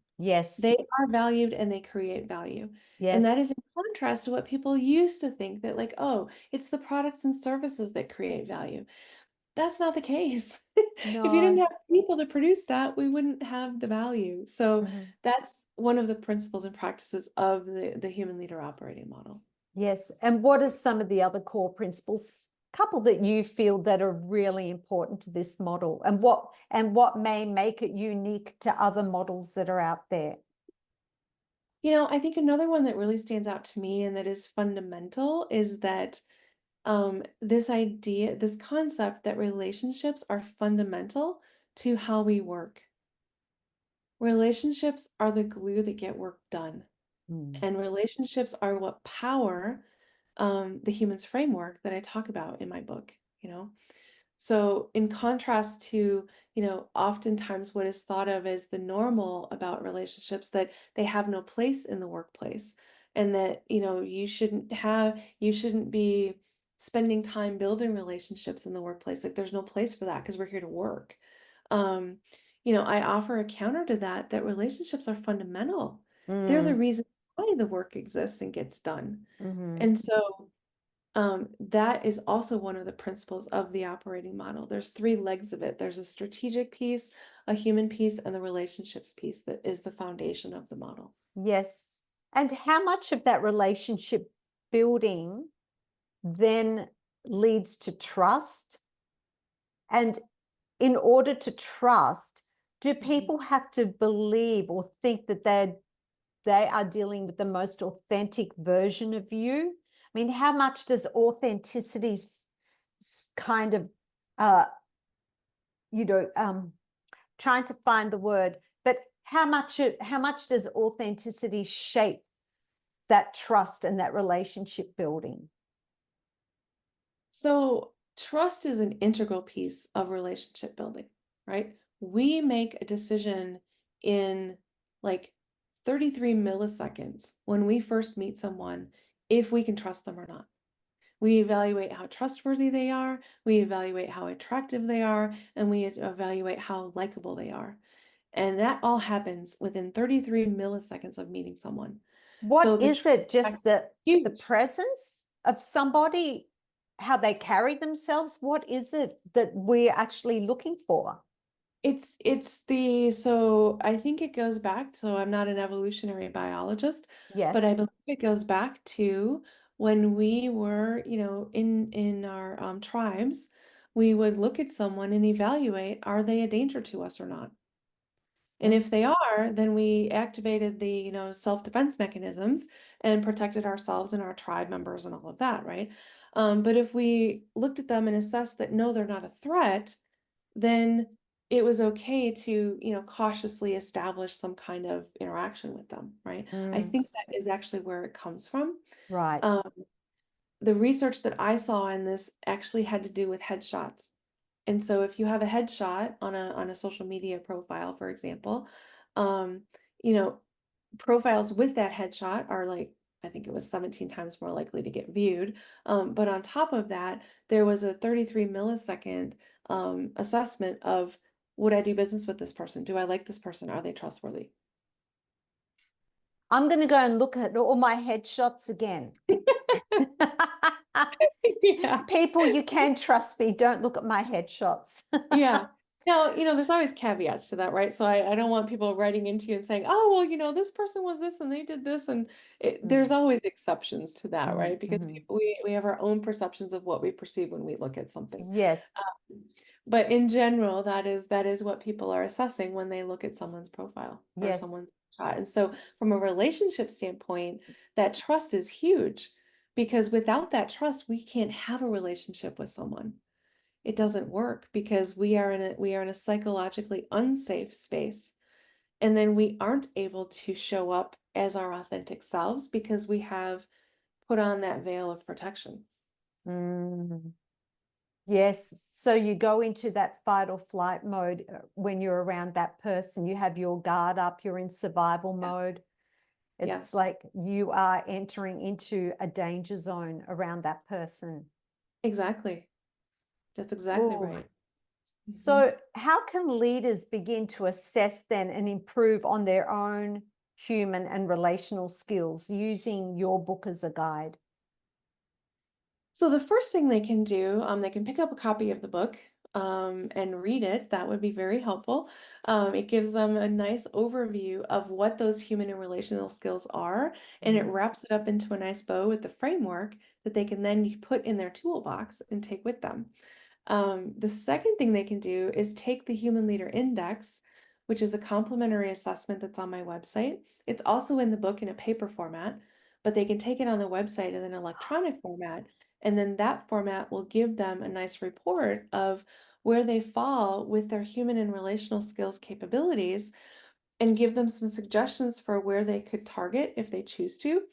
They yes. are valued and they create value. And that Yes. is in contrast to what people used to think that, like, oh, it's the products and services that create value. That's not the case. If you didn't No. have people to produce that, we wouldn't have the value. So Mhm. that's one of the principles and practices of the human leader operating model. Yes. And what are some of the other core principles, couple that you feel that are really important to this model, and what may make it unique to other models that are out there? I think another one that really stands out to me and that is fundamental is that this concept that relationships are fundamental to how we work. Relationships are the glue that get work done. Mm. And relationships are what power the human's framework that I talk about in my book, you know? So, in contrast to, oftentimes what is thought of as the normal about relationships, that they have no place in the workplace, and that, you shouldn't be spending time building relationships in the workplace. Like, there's no place for that because we're here to work. Um, I offer a counter to that, that relationships are fundamental. They're the Mm. reason why the work exists and gets done. Mhm. And so, that is also one of the principles of the operating model. There's three legs of it. There's a strategic piece, a human piece, and the relationships piece that is the foundation of the model. Yes. And how much of that relationship building then leads to trust? And in order to trust, do Mhm. people have to believe or think that they are dealing with the most authentic version of you? I mean, how much does authenticity kind of, uh, you know, trying to find the word, but how much does authenticity shape that trust and that relationship building? So, trust is an integral piece of relationship building, right? We make a decision in like 33 milliseconds when we first meet someone if we can trust them or not. We evaluate how trustworthy they are, we evaluate how attractive they are, and we evaluate how likable they are. And that all happens within 33 milliseconds of meeting someone. What So the is trust it? factor Just the is huge. presence of somebody, how they carry themselves? What is it that we're actually looking for? So I think it goes back, so I'm not an evolutionary biologist, but I Yes. believe it goes back to when we were, in our tribes, we would look at someone and evaluate, are they a danger to us or not? And Mm. if they are, then we activated the, self-defense mechanisms and protected ourselves and our tribe members and all of that, right? But if we looked at them and assessed that no, they're not a threat, then it was okay to, cautiously establish some kind of interaction with them, right? I Mm, think that is actually where it comes from. right. Um, the research that I saw in this actually had to do with headshots. And so if you have a headshot on a social media profile, for example, um, you know, profiles with that headshot are like, I think it was 17 times more likely to get viewed. But on top of that, there was a 33 millisecond assessment of, would I do business with this person? Do I like this person? Are they trustworthy? I'm going to go and look at all my headshots again. Yeah. People, you can trust me. Don't look at my headshots. Yeah. Now, there's always caveats to that, right? So I don't want people writing into you and saying, oh, well, this person was this and they did this. And there's Mm, always exceptions to that, mhm, right? Because mhm. we have our own perceptions of what we perceive when we look at something. Yes, But in general, that is what people are assessing when they look at someone's profile or yes. someone's chat. And so from a relationship standpoint, that trust is huge because without that trust, we can't have a relationship with someone. It doesn't work because we are in a psychologically unsafe space. And then we aren't able to show up as our authentic selves because we have put on that veil of protection. Mm, yes. So you go into that fight or flight mode when you're around that person. You have your guard up, you're in survival Yeah. mode. It's Yes, like you are entering into a danger zone around that person. exactly. That's exactly Oh, right. Mhm. so how can leaders begin to assess then and improve on their own human and relational skills using your book as a guide? So the first thing they can do, they can pick up a copy of the book and read it. That would be very helpful. It gives them a nice overview of what those human and relational skills are, and it Mhm. wraps it up into a nice bow with the framework that they can then put in their toolbox and take with them. The second thing they can do is take the Human Leader Index, which is a complimentary assessment that's on my website. It's also in the book in a paper format, but they can take it on the website in an electronic format. And then that format will give them a nice report of where they fall with their human and relational skills capabilities and give them some suggestions for where they could target if they choose to,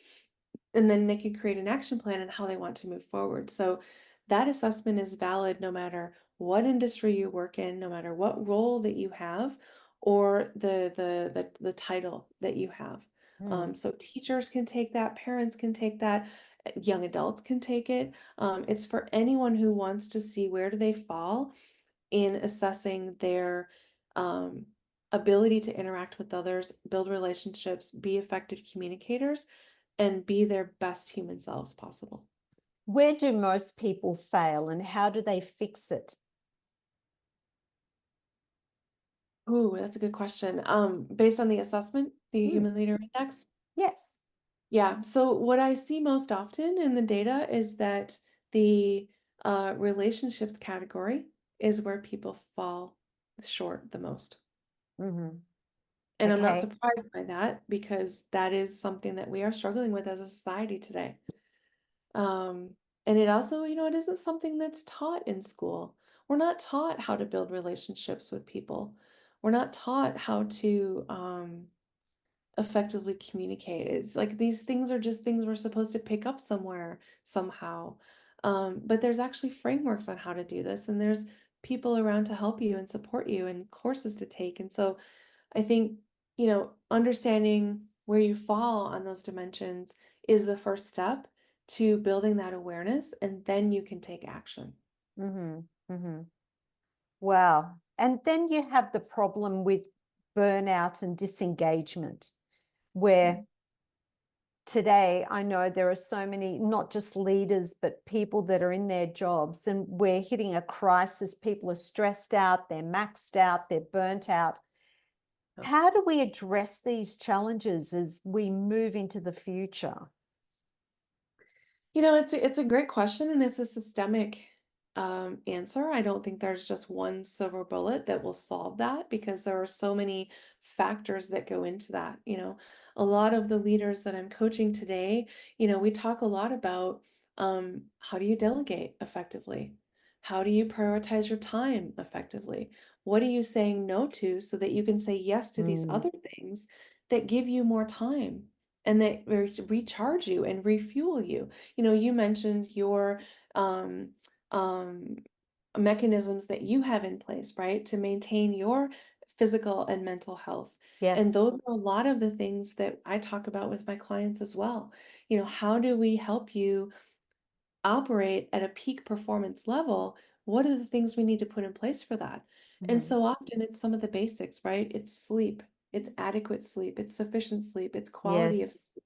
and then they can create an action plan and how they want to move forward. So that assessment is valid no matter what industry you work in, no matter what role that you have, or the title that you have. Mm. So teachers can take that, parents can take that, young adults can take it. It's for anyone who wants to see where do they fall in assessing their um, ability to interact with others, build relationships, be effective communicators, and be their best human selves possible. Where do most people fail and how do they fix it? Ooh, that's a good question. Based on the assessment, the Mm. Human Leader Index. Yes. Yeah. So what I see most often in the data is that the relationships category is where people fall short the most. Hmm. And I'm not Okay. surprised by that because that is something that we are struggling with as a society today. Um, and it also, it isn't something that's taught in school. We're not taught how to build relationships with people. We're not taught how to effectively communicate. It's like these things are just things we're supposed to pick up somewhere somehow. But there's actually frameworks on how to do this, and there's people around to help you and support you and courses to take. And so I think, understanding where you fall on those dimensions is the first step to building that awareness, and then you can take action. Hmm. Hmm. Wow. And then you have the problem with burnout and disengagement, where today I know there are so many, not just leaders, but people that are in their jobs, and we're hitting a crisis. People are stressed out, they're maxed out, they're burnt out. Yeah. How do we address these challenges as we move into the future? It's a great question, and it's a systemic answer. I don't think there's just one silver bullet that will solve that because there are so many factors that go into that. A lot of the leaders that I'm coaching today, we talk a lot about how do you delegate effectively? How do you prioritize your time effectively? What are you saying no to so that you can say yes to these Mm. other things that give you more time and that recharge you and refuel you? You know, you mentioned your um, um, mechanisms that you have in place, right, to maintain your physical and mental health. And Yes. those are a lot of the things that I talk about with my clients as well. You know, how do we help you operate at a peak performance level? What are the things we need to put in place for that? And Mm. so often it's some of the basics, right? It's sleep, it's adequate sleep, it's sufficient sleep, it's quality of Yes. sleep.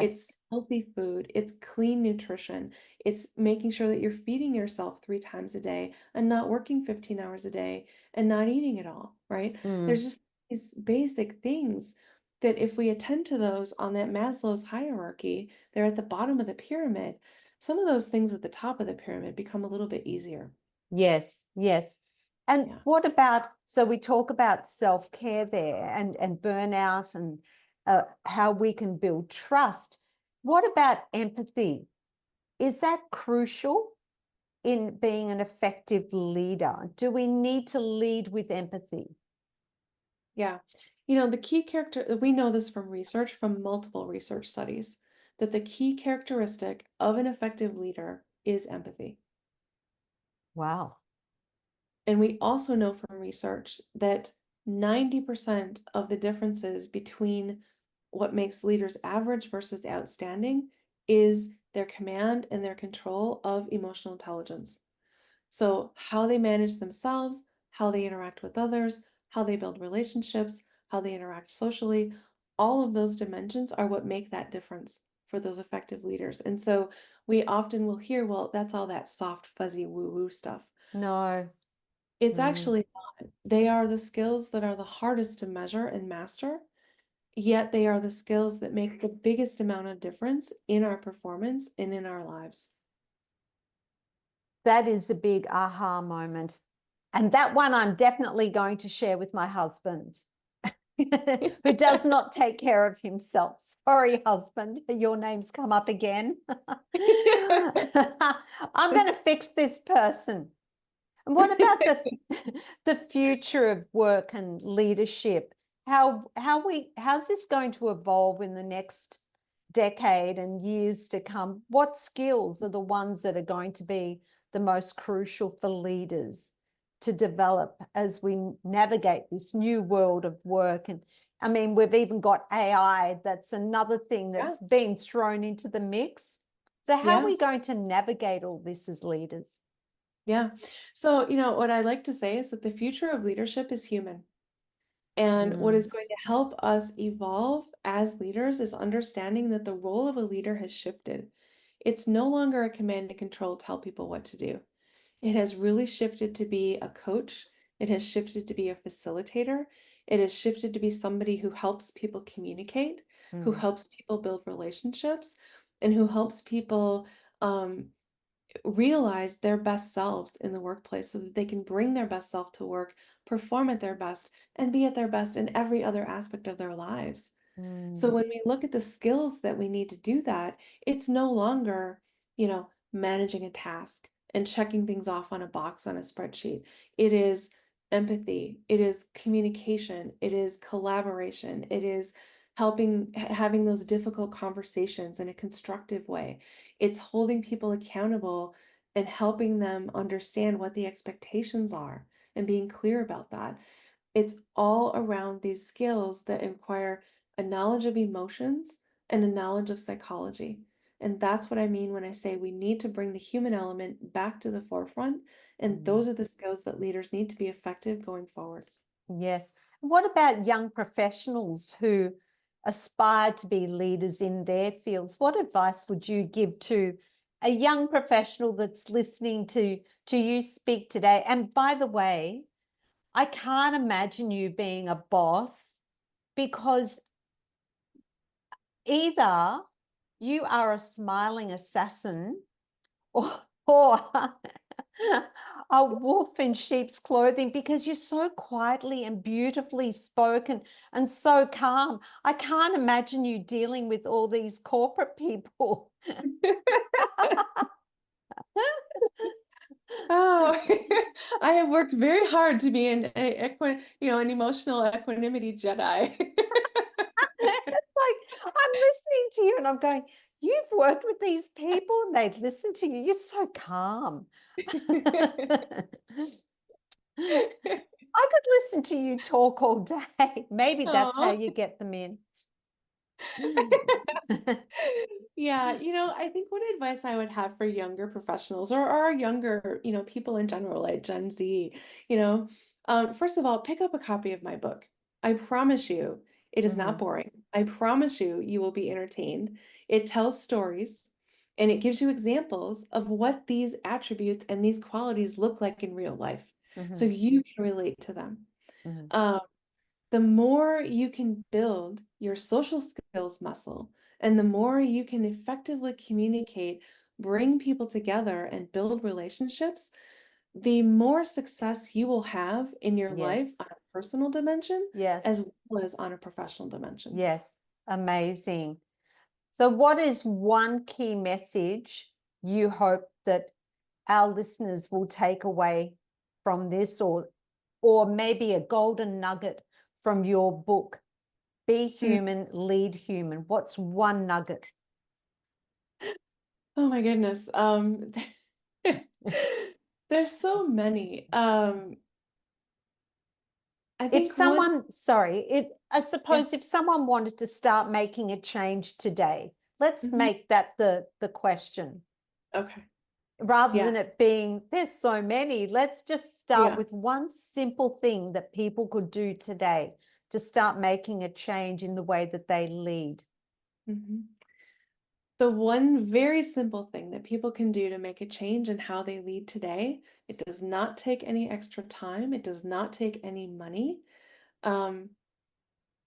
It's Yes. healthy food, it's clean nutrition, it's making sure that you're feeding yourself 3 times a day and not working 15 hours a day and not eating it all, right? Mm. There's just these basic things that if we attend to those on that Maslow's hierarchy, they're at the bottom of the pyramid. Some of those things at the top of the pyramid become a little bit easier. Yes. Yes. And Yeah. what about, so we talk about self-care there and burnout and how we can build trust. What about empathy? Is that crucial in being an effective leader? Do we need to lead with empathy? Yeah. You know, the key character, we know this from research, from multiple research studies, that the key characteristic of an effective leader is empathy. Wow. And we also know from research that 90% of the differences between what makes leaders average versus outstanding is their command and their control of emotional intelligence. So, how they manage themselves, how they interact with others, how they build relationships, how they interact socially, all of those dimensions are what make that difference for those effective leaders. And so we often will hear, well, that's all that soft, fuzzy, woo woo stuff. No. It's Mm. actually not. They are the skills that are the hardest to measure and master, yet they are the skills that make the biggest amount of difference in our performance and in our lives. That is a big aha moment. And that one I'm definitely going to share with my husband, who does not take care of himself. Sorry, husband, your name's come up again. I'm going to fix this person. And what about the future of work and leadership? How's this going to evolve in the next decade and years to come? What skills are the ones that are going to be the most crucial for leaders to develop as we navigate this new world of work? And I mean, we've even got AI. That's another thing Yeah, that's been thrown into the mix. So how are yeah. we going to navigate all this as leaders? Yeah. So, you know, what I like to say is that the future of leadership is human. And what Mm. is going to help us evolve as leaders is understanding that the role of a leader has shifted. It's no longer a command and control, tell people what to do. It has really shifted to be a coach. It has shifted to be a facilitator. It has shifted to be somebody who helps people communicate, who Mm. helps people build relationships, and who helps people um, realize their best selves in the workplace so that they can bring their best self to work, perform at their best, and be at their best in every other aspect of their lives. So Mm. when we look at the skills that we need to do that, it's no longer, you know, managing a task and checking things off on a box on a spreadsheet. It is empathy, it is communication, it is collaboration, it is helping having those difficult conversations in a constructive way. It's holding people accountable and helping them understand what the expectations are and being clear about that. It's all around these skills that require a knowledge of emotions and a knowledge of psychology. And that's what I mean when I say we need to bring the human element back to the forefront. And Mm. those are the skills that leaders need to be effective going forward. Yes. What about young professionals who aspire to be leaders in their fields? What advice would you give to a young professional that's listening to you speak today? And by the way, I can't imagine you being a boss because either you are a smiling assassin or a wolf in sheep's clothing because you're so quietly and beautifully spoken and so calm. I can't imagine you dealing with all these corporate people. Oh, I have worked very hard to be an emotional equanimity Jedi. It's like I'm listening to you and I'm going, you've worked with these people and they listen to you. You're so calm. I could listen to you talk all day. Maybe that's how Aw. you get them in. Yeah, I think one advice I would have for younger professionals or younger, people in general, like Gen Z, first of all, pick up a copy of my book. I promise you, it is not Mhm, boring. I promise you, you will be entertained. It tells stories and it gives you examples of what these attributes and these qualities look like in real life, so mhm, you can relate to them. mhm. Um, the more you can build your social skills muscle and the more you can effectively communicate, bring people together, and build relationships, the more success you will have in your life Yes, on a personal dimension yes, as well as on a professional dimension. yes. Amazing. So, what is one key message you hope that our listeners will take away from this, or maybe a golden nugget from your book? Be Hmm. human, lead human. What's one nugget? Oh my goodness. There's so many. I If think one, someone, sorry, I yeah, suppose if someone wanted to start making a change today, let's mhm, make that the question. okay, Rather yeah, than it being, there's so many, let's just start yeah. with one simple thing that people could do today to start making a change in the way that they lead. Mhm. The one very simple thing that people can do to make a change in how they lead today, it does not take any extra time, it does not take any money, um,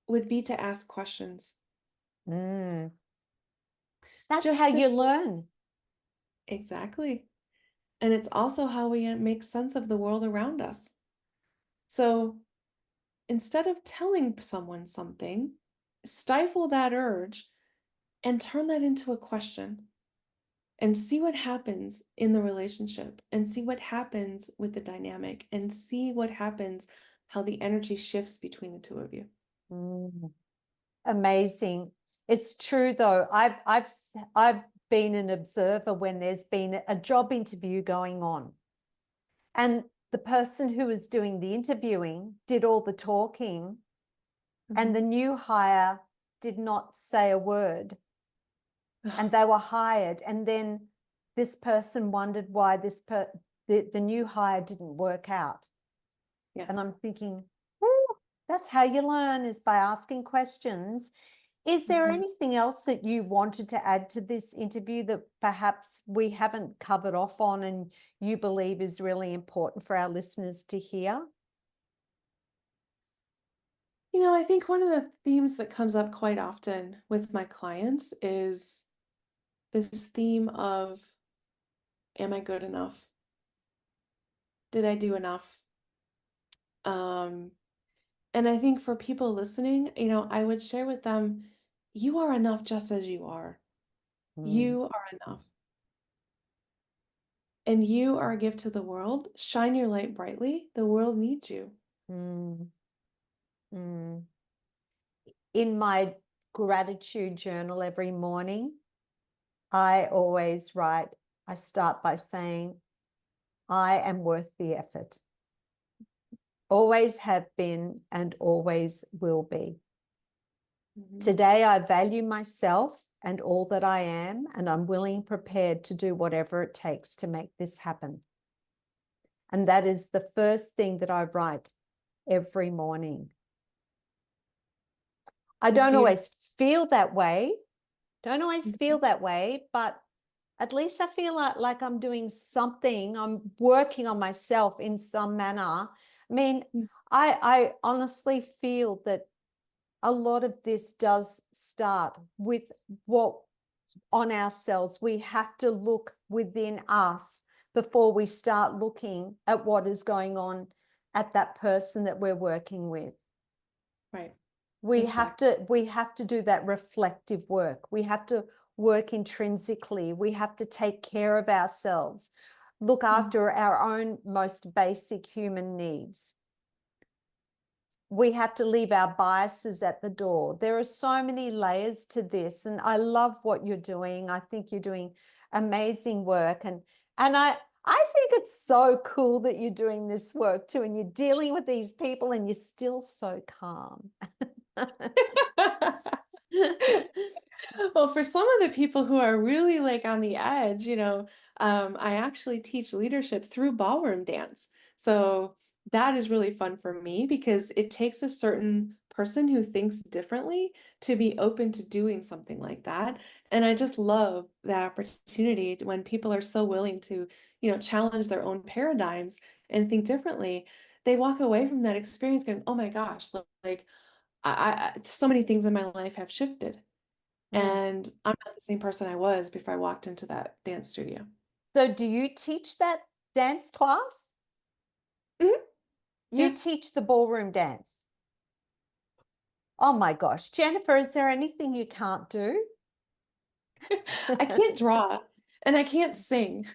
would be to ask questions. Mm, that's how Just you simple, learn. exactly. And it's also how we make sense of the world around us. So instead of telling someone something, stifle that urge and turn that into a question. And see what happens in the relationship and see what happens with the dynamic and see what happens, how the energy shifts between the two of you. Mm, amazing. It's true though. I've been an observer when there's been a job interview going on, and the person who was doing the interviewing did all the talking, and the Mhm. new hire did not say a word, and they were hired. And then this person wondered why the new hire didn't work out. Yeah. And I'm thinking, "Ooh, that's how you learn, is by asking questions." Is there Mhm. anything else that you wanted to add to this interview that perhaps we haven't covered off on and you believe is really important for our listeners to hear? I think one of the themes that comes up quite often with my clients is this theme of, am I good enough? Did I do enough? Um, and I think for people listening, I would share with them, you are enough just as you are. Mm, You are enough. And you are a gift to the world. Shine your light brightly. The world needs you. mm, mm. In my gratitude journal every morning, I always write, I start by saying, I am worth the effort. Always have been and always will be. Mhm. Today, I value myself and all that I am, and I'm willing, prepared to do whatever it takes to make this happen. And that is the first thing that I write every morning. I It's don't beautiful. always feel that way, Mhm. but at least I feel like I'm doing something. I'm working on myself in some manner. I mean, I honestly feel that a lot of this does start with what on ourselves. We have to look within us before we start looking at what is going on at that person that we're working with. Right. We have Exactly. to we have to do that reflective work. We have to work intrinsically. We have to take care of ourselves. look Mhm. after our own most basic human needs. We have to leave our biases at the door. There are so many layers to this, and I love what you're doing. I think you're doing amazing work, and I think it's so cool that you're doing this work too, and you're dealing with these people, and you're still so calm. Well, for some of the people who are really like on the edge, I actually teach leadership through ballroom dance. So that is really fun for me because it takes a certain person who thinks differently to be open to doing something like that. And I just love that opportunity when people are so willing to, challenge their own paradigms and think differently. They walk away from that experience going, oh my gosh, like so many things in my life have shifted. Mm. And I'm not the same person I was before I walked into that dance studio. So do you teach that dance class? Mhm. You Yeah. teach the ballroom dance. Oh my gosh. Jennifer, is there anything you can't do? I can't draw and I can't sing.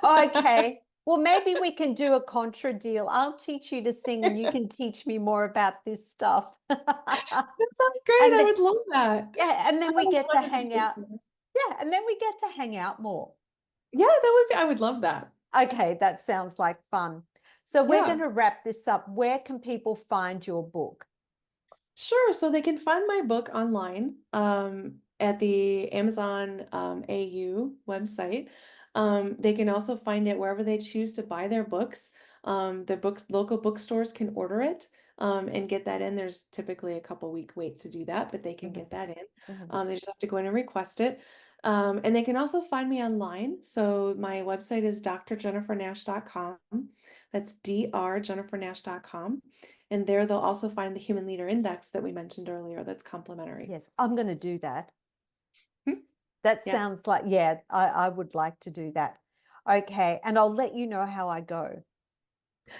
Okay. Well, maybe we can do a contra deal. I'll teach you to sing and you can teach me more about this stuff. That sounds great. And I then, would love that. yeah, and I then we have a get to lot of hang out. information. Yeah, and then we get to hang out more. Yeah, that would be, I would love that. Okay, that sounds like fun. So we're going Yeah. to wrap this up. Where can people find your book? Sure. So they can find my book online at the Amazon AU website. They can also find it wherever they choose to buy their books. The books, local bookstores can order it and get that in. There's typically a couple week wait to do that, but they can Mhm, get that in. mhm. They just have to go in and request it. And they can also find me online. So my website is drjennifernash.com. That's drjennifernash.com. And there they'll also find the Human Leader Index that we mentioned earlier that's complimentary. Yes, I'm going to do that. Hmm. That Yeah. sounds like, yeah, I would like to do that. Okay, and I'll let you know how I go.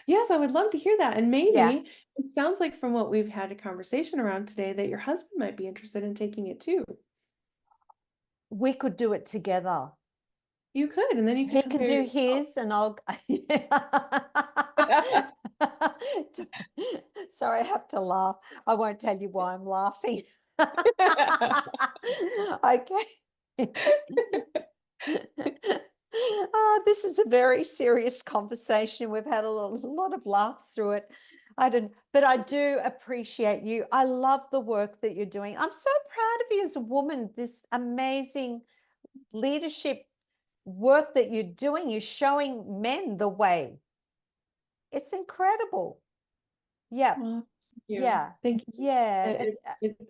Yes, I would love to hear that. And Yeah, maybe it sounds like from what we've had a conversation around today that your husband might be interested in taking it too. we could do it together. You could, and then you He could can compare do your his and I'll. Sorry, I have to laugh. I won't tell you why I'm laughing. Okay. This is a very serious conversation. We've had a lot of laughs through it. But I do appreciate you. I love the work that you're doing. I'm so proud of you as a woman, this amazing leadership work that you're doing. You're showing men the way. It's incredible. Yeah, Well, thank you. yeah, Thank you. yeah.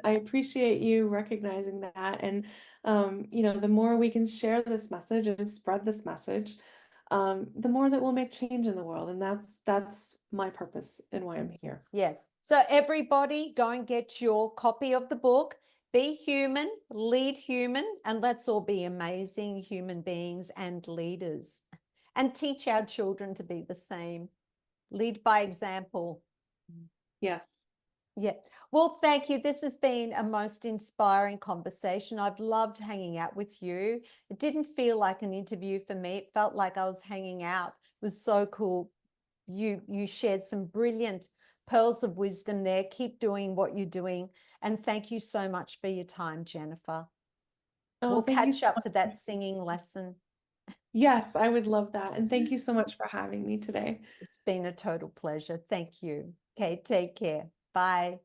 I appreciate you recognizing that. And, the more we can share this message and spread this message, the more that we'll make change in the world. And that's my purpose and why I'm here. Yes. So everybody go and get your copy of the book. Be human, lead human, and let's all be amazing human beings and leaders. And teach our children to be the same. Lead by example. Yes. Yeah. Well, thank you. This has been a most inspiring conversation. I've loved hanging out with you. It didn't feel like an interview for me. It felt like I was hanging out. It was so cool. You shared some brilliant pearls of wisdom there. Keep doing what you're doing. And thank you so much for your time, Jennifer. Oh, We'll thank you catch so up much. for that singing lesson. Yes, I would love that. And thank you so much for having me today. It's been a total pleasure. Thank you. Okay, take care. Bye.